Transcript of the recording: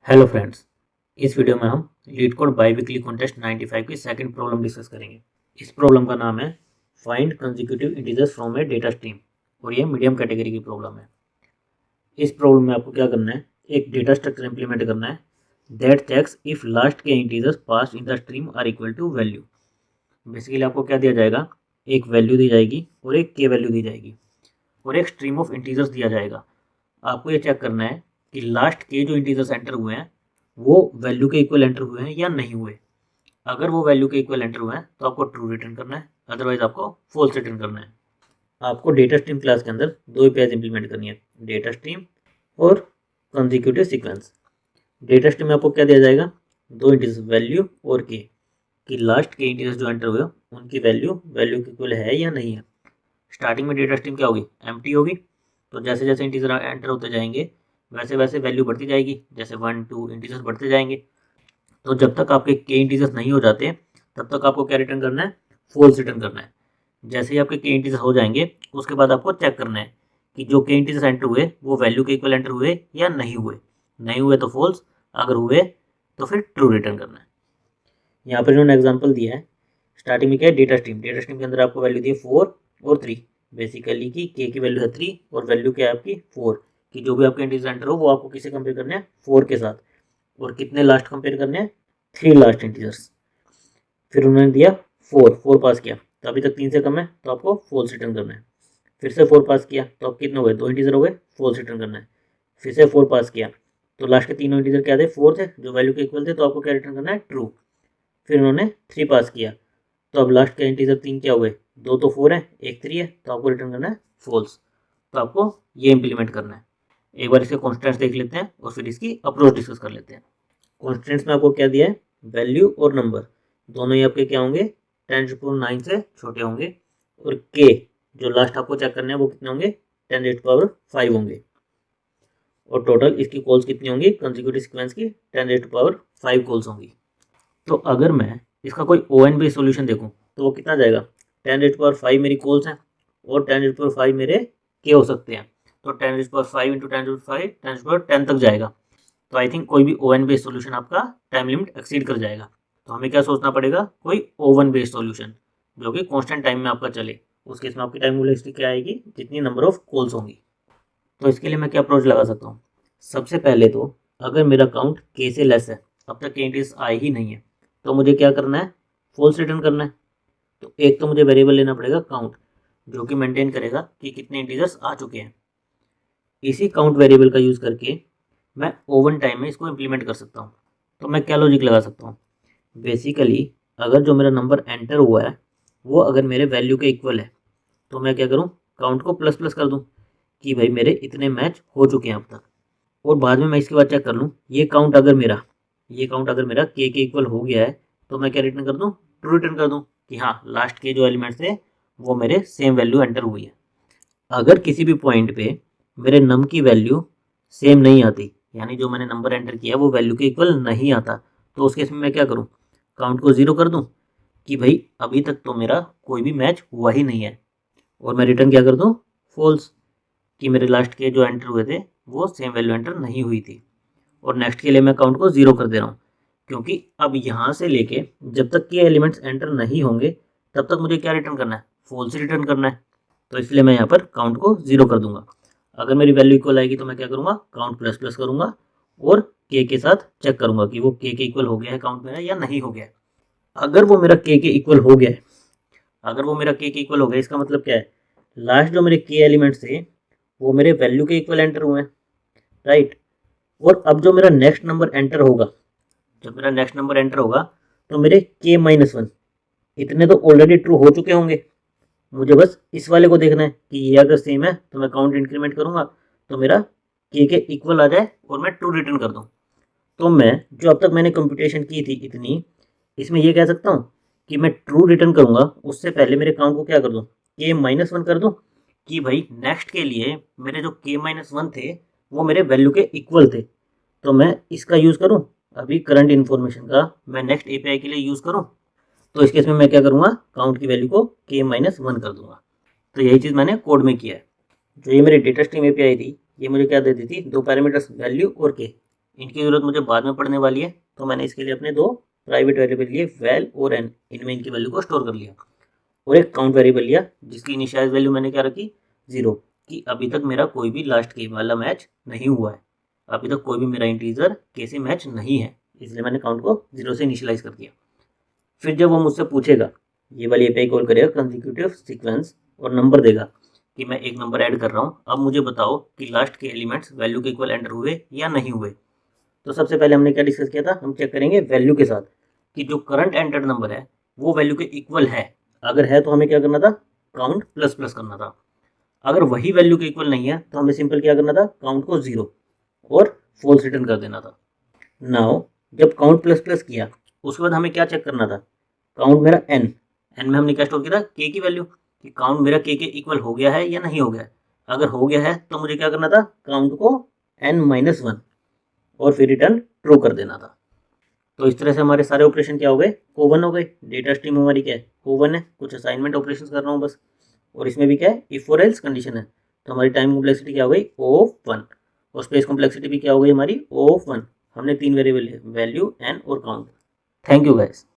Hello friends, इस video में हम लीडकोड बाईवीकली कॉन्टेस्ट 95 की सेकंड प्रॉब्लम डिस्कस करेंगे। इस प्रॉब्लम का नाम है find consecutive integers from A data stream और ये मीडियम कैटेगरी की प्रॉब्लम है। इस प्रॉब्लम में आपको क्या करना है, एक डेटा स्ट्रक्चर इंप्लीमेंट करना है that checks if last k integers pass in the stream are equal to value. Basically आपको क्या दिया जाएगा, एक वैल्यू दी जाएगी और एक के वैल्यू दी जाएगी और एक स्ट्रीम ऑफ इंटीजर्स दिया जाएगा। आपको ये चेक करना है कि लास्ट के जो इंटीजर्स एंटर हुए हैं वो वैल्यू के इक्वल एंटर हुए हैं या नहीं हुए। अगर वो वैल्यू के इक्वल एंटर हुए हैं तो आपको ट्रू रिटर्न करना है, अदरवाइज आपको फॉल्स रिटर्न करना है। आपको डेटा स्ट्रीम क्लास के अंदर दो एपीआईज इंप्लीमेंट करनी है, डेटा स्ट्रीम और कंसेक्यूटिव सीक्वेंस। डेटा स्ट्रीम में आपको क्या दिया जाएगा, दो इंटीजर्स वैल्यू और के, कि लास्ट के इंटीजर्स जो एंटर हुए उनकी वैल्यू के इक्वल है या नहीं है। स्टार्टिंग में डेटा स्ट्रीम क्या होगी, एम्प्टी होगी। तो जैसे जैसे इंटीजर एंटर होते जाएंगे वैसे वैसे वैल्यू बढ़ती जाएगी, जैसे 1 2 इंटीजर्स बढ़ते जाएंगे। तो जब तक आपके के इंटीजर्स नहीं हो जाते तब तक आपको क्या रिटर्न करना है, फॉल्स रिटर्न करना है। जैसे ही आपके के इंटीजर्स हो जाएंगे उसके बाद आपको चेक करना है कि जो के इंटीजर्स एंटर हुए वो वैल्यू के इक्वल एंटर हुए या नहीं हुए। नहीं हुए तो फॉल्स, अगर हुए तो फिर ट्रू रिटर्न करना है। यहाँ पर इन्होंने एग्जाम्पल दिया है, स्टार्टिंग में क्या है, डेटा स्ट्रीम के अंदर आपको वैल्यू दी है 4 और 3। बेसिकली की के की वैल्यू है 3 और वैल्यू क्या है आपकी 4, कि जो भी आपके इंटीजर एंटर हो वो आपको किसे कंपेयर करने हैं, 4 के साथ। और कितने लास्ट कंपेयर करने हैं, 3 लास्ट इंटीजर्स। फिर उन्होंने दिया 4 पास किया तो अभी तक 3 से कम है तो आपको फॉल्स रिटर्न करना है। फिर से 4 पास किया तो अब कितने हो गए, 2 इंटीजर हो गए, फॉल्स रिटर्न करना है। फिर से 4 पास किया तो लास्ट के तीनों इंटीजर क्या थे, 4 थे, जो वैल्यू के इक्वल थे, तो आपको क्या रिटर्न करना है, ट्रू। फिर उन्होंने 3 पास किया तो अब लास्ट के इंटीजर 3 क्या हुए, 2 तो 4 है, 1 3 है, तो आपको रिटर्न करना है फॉल्स। तो आपको ये इंप्लीमेंट करना है। एक बार इसके कॉन्स्टेंट्स देख लेते हैं और फिर इसकी अप्रोच डिस्कस कर लेते हैं। कॉन्स्टेंट्स में आपको क्या दिया है, वैल्यू और नंबर दोनों ही आपके क्या होंगे, 10⁹ से छोटे होंगे। और के जो लास्ट आपको चेक करना है वो कितने होंगे, 10⁵ होंगे। और टोटल इसकी कॉल्स कितनी होंगी, कंसेक्यूटिव सीक्वेंस की 10⁵ कॉल्स होंगी। तो अगर मैं इसका कोई ON बेस्ड सॉल्यूशन देखूं तो वो कितना जाएगा, 10⁵ मेरी कॉल्स हैं और 10⁵ मेरे के हो सकते हैं। तो 10⁵ इंटू 10⁵ तक जाएगा। तो आई थिंक कोई भी ON बेस्ड सॉल्यूशन आपका टाइम लिमिट एक्सीड कर जाएगा। तो हमें क्या सोचना पड़ेगा, कोई O1 बेस्ड सॉल्यूशन जो कि कांस्टेंट टाइम में आपका चले। उस केस में आपकी टाइम कॉम्प्लेक्सिटी क्या आएगी, जितनी नंबर ऑफ कॉल्स होंगी। तो इसके लिए मैं क्या अप्रोच लगा सकता हूँ, सबसे पहले तो अगर मेरा काउंट के से लेस है, अब तक के इंटीजर्स आए ही नहीं है, तो मुझे क्या करना है, फॉल्स रिटर्न करना है। तो एक तो मुझे वेरिएबल लेना पड़ेगा काउंट, जो कि मेंटेन करेगा कि कितने इंटीजर्स आ चुके हैं। इसी काउंट वेरिएबल का यूज़ करके मैं ओवन टाइम में इसको इम्प्लीमेंट कर सकता हूँ। तो मैं क्या लॉजिक लगा सकता हूँ, बेसिकली अगर जो मेरा नंबर एंटर हुआ है वो अगर मेरे वैल्यू के इक्वल है तो मैं क्या करूँ, काउंट को प्लस प्लस कर दूँ कि भाई मेरे इतने मैच हो चुके हैं अब तक। और बाद में मैं इसके बाद चेक कर लूँ, ये काउंट अगर मेरा के इक्वल हो गया है तो मैं क्या रिटर्न कर दूँ, ट्रू रिटर्न कर दूँ कि हाँ लास्ट के जो एलिमेंट्स थे वो मेरे सेम वैल्यू एंटर हुई है। अगर किसी भी पॉइंट पे मेरे नम की वैल्यू सेम नहीं आती, यानी जो मैंने नंबर एंटर किया वो वैल्यू के इक्वल नहीं आता, तो उस केस में मैं क्या करूँ, काउंट को 0 कर दूँ कि भाई अभी तक तो मेरा कोई भी मैच हुआ ही नहीं है। और मैं रिटर्न क्या कर दूँ, फॉल्स, कि मेरे लास्ट के जो एंटर हुए थे वो सेम वैल्यू एंटर नहीं हुई थी। और नेक्स्ट के लिए मैं काउंट को 0 कर दे रहा हूँ, क्योंकि अब यहाँ से लेके जब तक के एलिमेंट्स एंटर नहीं होंगे तब तक मुझे क्या रिटर्न करना है, फॉल्स रिटर्न करना है। तो इसलिए मैं यहाँ पर काउंट को 0 कर दूंगा। अगर मेरी वैल्यू इक्वल आएगी तो मैं क्या करूँगा, काउंट प्लस प्लस करूँगा और के साथ चेक करूँगा कि वो के इक्वल हो गया है काउंट मेरा या नहीं हो गया है। अगर वो मेरा के इक्वल हो गया है, इसका मतलब क्या है, लास्ट जो मेरे के एलिमेंट्स थे वो मेरे वैल्यू के इक्वल एंटर हुए हैं, राइट। और अब जो मेरा नेक्स्ट नंबर एंटर होगा, तो मेरे k-1 इतने तो ऑलरेडी ट्रू हो चुके होंगे। मुझे बस इस वाले को देखना है कि ये अगर सेम है तो मैं काउंट इंक्रीमेंट करूंगा तो मेरा के इक्वल आ जाए और मैं ट्रू रिटर्न कर दूं। तो मैं जो अब तक मैंने कंप्यूटेशन की थी इतनी, इसमें ये कह सकता हूँ कि मैं ट्रू रिटर्न करूंगा उससे पहले मेरे काउंट को क्या कर दूं, k-1 कर दूं, कि भाई नेक्स्ट के लिए मेरे जो k-1 थे वो मेरे वैल्यू के इक्वल थे। तो मैं इसका यूज़ करूँ, अभी करंट इन्फॉर्मेशन का मैं नेक्स्ट एपीआई के लिए यूज़ करूँ, तो इस केस में मैं क्या करूँगा, काउंट की वैल्यू को k-1 कर दूंगा। तो यही चीज़ मैंने कोड में किया है। जो ये मेरी डेटा स्ट्रीम एपीआई थी ये मुझे क्या देती थी, दो पैरामीटर्स वैल्यू और के। इनकी ज़रूरत मुझे बाद में पड़ने वाली है, तो मैंने इसके लिए अपने दो प्राइवेट वेरिएबल लिए वैल और एन, इनमें इनकी वैल्यू को स्टोर कर लिया, और एक काउंट वेरिएबल लिया जिसकी इनिशियल वैल्यू मैंने क्या रखी 0, कि अभी तक मेरा कोई भी लास्ट के वाला मैच नहीं हुआ है, अभी तक कोई भी मेरा इंटीजर के से मैच नहीं है, इसलिए मैंने काउंट को 0 से इनिशियलाइज कर दिया। फिर जब वो मुझसे पूछेगा, ये वाली एपीआई कॉल करेगा कंसेक्यूटिव सीक्वेंस और नंबर देगा कि मैं एक नंबर ऐड कर रहा हूँ, अब मुझे बताओ कि लास्ट के एलिमेंट्स वैल्यू के इक्वल एंटर हुए या नहीं हुए। तो सबसे पहले हमने क्या डिस्कस किया था, हम चेक करेंगे वैल्यू के साथ कि जो करंट एंटर्ड नंबर है वो वैल्यू के इक्वल है, अगर है तो हमें क्या करना था, काउंट प्लस प्लस करना था, अगर वही वैल्यू के इक्वल नहीं है तो हमें सिंपल क्या करना था, काउंट को 0 और फॉल्स रिटर्न कर देना था। नाउ जब काउंट प्लस प्लस किया उसके बाद हमें क्या चेक करना था, काउंट मेरा एन में हमने क्या स्टोर किया था, के की वैल्यू, कि काउंट मेरा के इक्वल हो गया है या नहीं हो गया है, अगर हो गया है तो मुझे क्या करना था, काउंट को n-1 और फिर रिटर्न ट्रू कर देना था। तो इस तरह से हमारे सारे ऑपरेशन क्या हो गए, कोवन हो गए। डेटा स्ट्रीम हमारी क्या है, कोवन है, कुछ असाइनमेंट ऑपरेशन कर रहा हूँ बस, और इसमें भी क्या है, इफ और एल्स कंडीशन है। तो हमारी टाइम कॉम्प्लेक्सिटी क्या हो गई, O(1) और स्पेस कॉम्प्लेक्सिटी भी क्या हो गई हमारी, O(1). हमने 3 वेरिएबल है, वैल्यू, एन और काउंट। Thank you guys.